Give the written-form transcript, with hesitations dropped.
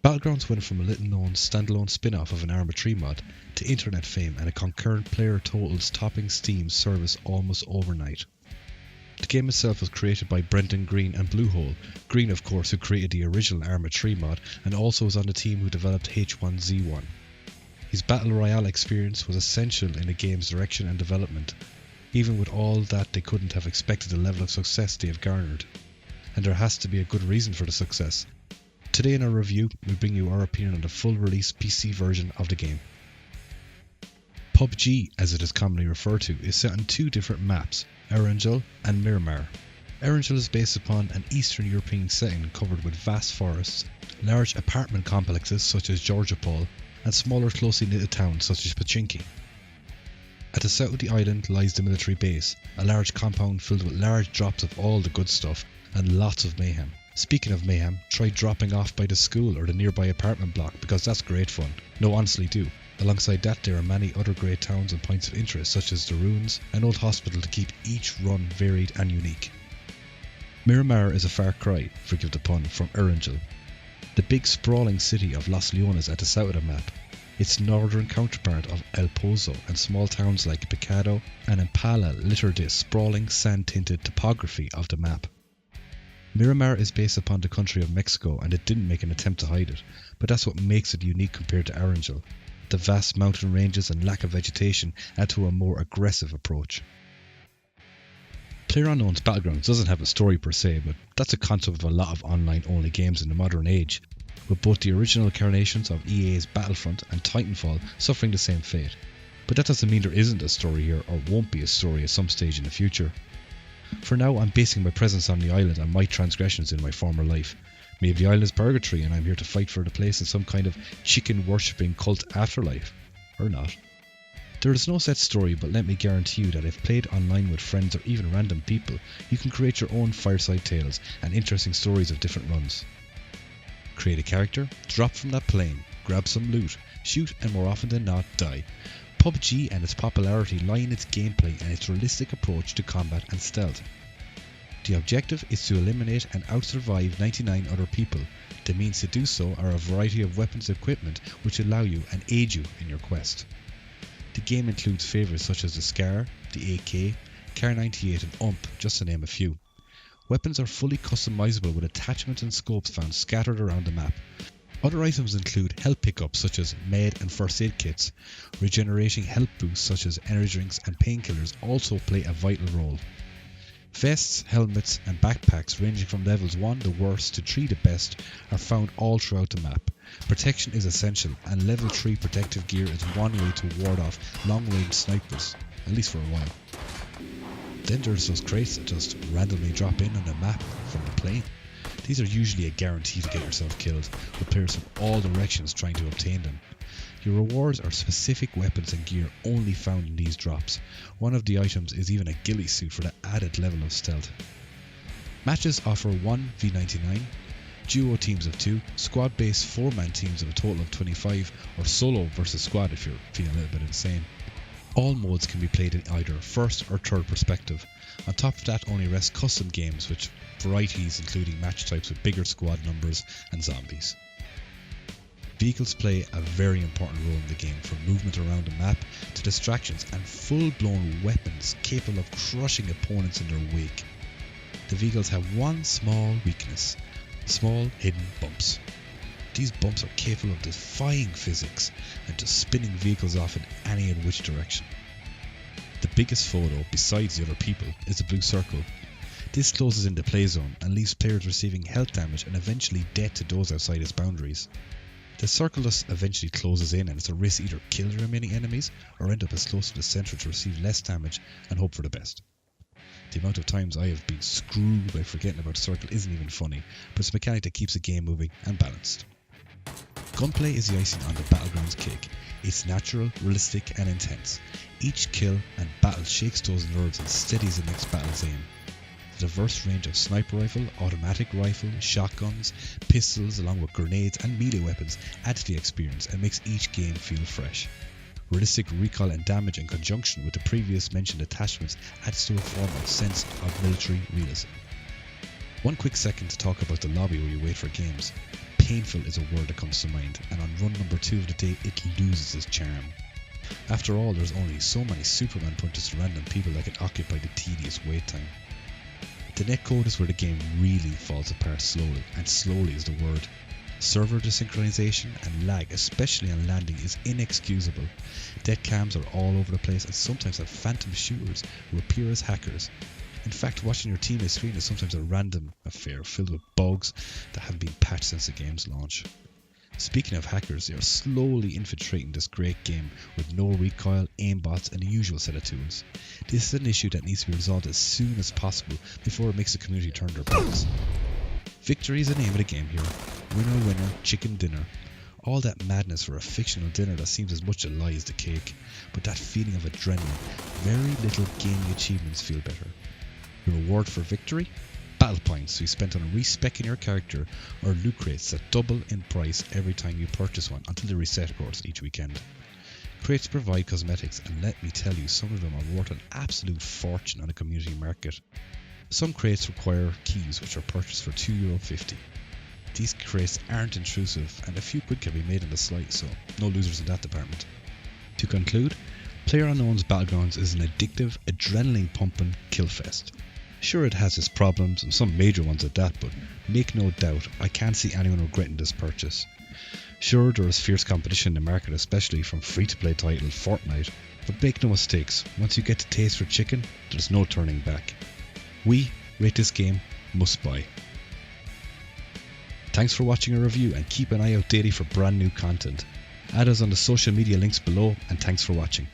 Battlegrounds went from a little-known standalone spin-off of an Arma 3 mod to internet fame and a concurrent player totals topping Steam's service almost overnight. The game itself was created by Brendan Green and Bluehole. Green, of course, who created the original Arma 3 mod and also was on the team who developed H1Z1. His Battle Royale experience was essential in the game's direction and development. Even with all that, they couldn't have expected the level of success they have garnered. And there has to be a good reason for the success. Today in our review, we bring you our opinion on the full release PC version of the game. PUBG, as it is commonly referred to, is set on two different maps, Erangel and Miramar. Erangel is based upon an Eastern European setting covered with vast forests, large apartment complexes such as Georgopol, and smaller closely knitted towns such as Pachinki. At the south of the island lies the military base, a large compound filled with large drops of all the good stuff and lots of mayhem. Speaking of mayhem, try dropping off by the school or the nearby apartment block because that's great fun. No, honestly do. Alongside that, there are many other great towns and points of interest such as the ruins, an old hospital to keep each run varied and unique. Miramar is a far cry, forgive the pun, from Erangel, the big sprawling city of Los Leones at the south of the map. Its northern counterpart of El Pozo and small towns like Picado and Impala litter the sprawling sand-tinted topography of the map. Miramar is based upon the country of Mexico and it didn't make an attempt to hide it, but that's what makes it unique compared to Erangel. The vast mountain ranges and lack of vegetation add to a more aggressive approach. PlayerUnknown's Battlegrounds doesn't have a story per se, but that's a concept of a lot of online-only games in the modern age, with both the original incarnations of EA's Battlefront and Titanfall suffering the same fate. But that doesn't mean there isn't a story here or won't be a story at some stage in the future. For now, I'm basing my presence on the island on my transgressions in my former life. Maybe the island is purgatory and I'm here to fight for the place in some kind of chicken-worshipping cult afterlife. Or not. There is no set story, but let me guarantee you that if played online with friends or even random people, you can create your own fireside tales and interesting stories of different runs. Create a character, drop from that plane, grab some loot, shoot and more often than not die. PUBG and its popularity lie in its gameplay and its realistic approach to combat and stealth. The objective is to eliminate and out-survive 99 other people. The means to do so are a variety of weapons and equipment which allow you and aid you in your quest. The game includes favourites such as the SCAR, the AK, Kar 98 and UMP, just to name a few. Weapons are fully customizable with attachments and scopes found scattered around the map. Other items include health pickups such as med and first aid kits. Regenerating health boosts such as energy drinks and painkillers also play a vital role. Vests, helmets and backpacks ranging from levels 1 the worst to 3 the best are found all throughout the map. Protection is essential and level 3 protective gear is one way to ward off long-range snipers, at least for a while. Then there's those crates that just randomly drop in on the map from the plane. These are usually a guarantee to get yourself killed, with players from all directions trying to obtain them. Your rewards are specific weapons and gear only found in these drops. One of the items is even a ghillie suit for the added level of stealth. Matches offer 1v99, duo teams of 2, squad-based 4-man teams of a total of 25, or solo versus squad if you're feeling a little bit insane. All modes can be played in either first or third perspective. On top of that, only rest custom games with varieties including match types with bigger squad numbers and zombies. Vehicles play a very important role in the game, from movement around the map to distractions and full-blown weapons capable of crushing opponents in their wake. The vehicles have one small weakness: small hidden bumps. These bumps are capable of defying physics and just spinning vehicles off in any and which direction. The biggest foe though, besides the other people, is the blue circle. This closes in the play zone and leaves players receiving health damage and eventually death to those outside its boundaries. The circle thus eventually closes in and it's a risk to either kill your remaining enemies or end up as close to the centre to receive less damage and hope for the best. The amount of times I have been screwed by forgetting about the circle isn't even funny, but it's a mechanic that keeps the game moving and balanced. Gunplay is the icing on the Battlegrounds cake. It's natural, realistic and intense. Each kill and battle shakes those nerves and steadies the next battle's aim. The diverse range of sniper rifle, automatic rifle, shotguns, pistols along with grenades and melee weapons add to the experience and makes each game feel fresh. Realistic recoil and damage in conjunction with the previous mentioned attachments adds to a form of sense of military realism. One quick second to talk about the lobby where you wait for games. Painful is a word that comes to mind, and on run number 2 of the day it loses its charm. After all, there's only so many Superman punches to random people that can occupy the tedious wait time. The netcode is where the game really falls apart slowly, and slowly is the word. Server desynchronization and lag, especially on landing, is inexcusable. Dead cams are all over the place and sometimes have phantom shooters who appear as hackers. In fact, watching your teammate's screen is sometimes a random affair filled with bugs that haven't been patched since the game's launch. Speaking of hackers, they are slowly infiltrating this great game with no recoil, aimbots and the usual set of tools. This is an issue that needs to be resolved as soon as possible before it makes the community turn their backs. Victory is the name of the game here. Winner winner, chicken dinner. All that madness for a fictional dinner that seems as much a lie as the cake, but that feeling of adrenaline, very little gaming achievements feel better. The reward for victory? Battle points we spent on respecking your character, or loot crates that double in price every time you purchase one until they reset, of course, each weekend. Crates provide cosmetics, and let me tell you, some of them are worth an absolute fortune on the community market. Some crates require keys which are purchased for €2.50. These crates aren't intrusive, and a few quid can be made on the sly, so no losers in that department. To conclude, PlayerUnknown's Battlegrounds is an addictive, adrenaline-pumping killfest. Sure, it has its problems, and some major ones at that, but make no doubt, I can't see anyone regretting this purchase. Sure, there is fierce competition in the market, especially from free-to-play title Fortnite, but make no mistakes, once you get the taste for chicken, there's no turning back. We rate this game must buy. Thanks for watching our review, and keep an eye out daily for brand new content. Add us on the social media links below, and thanks for watching.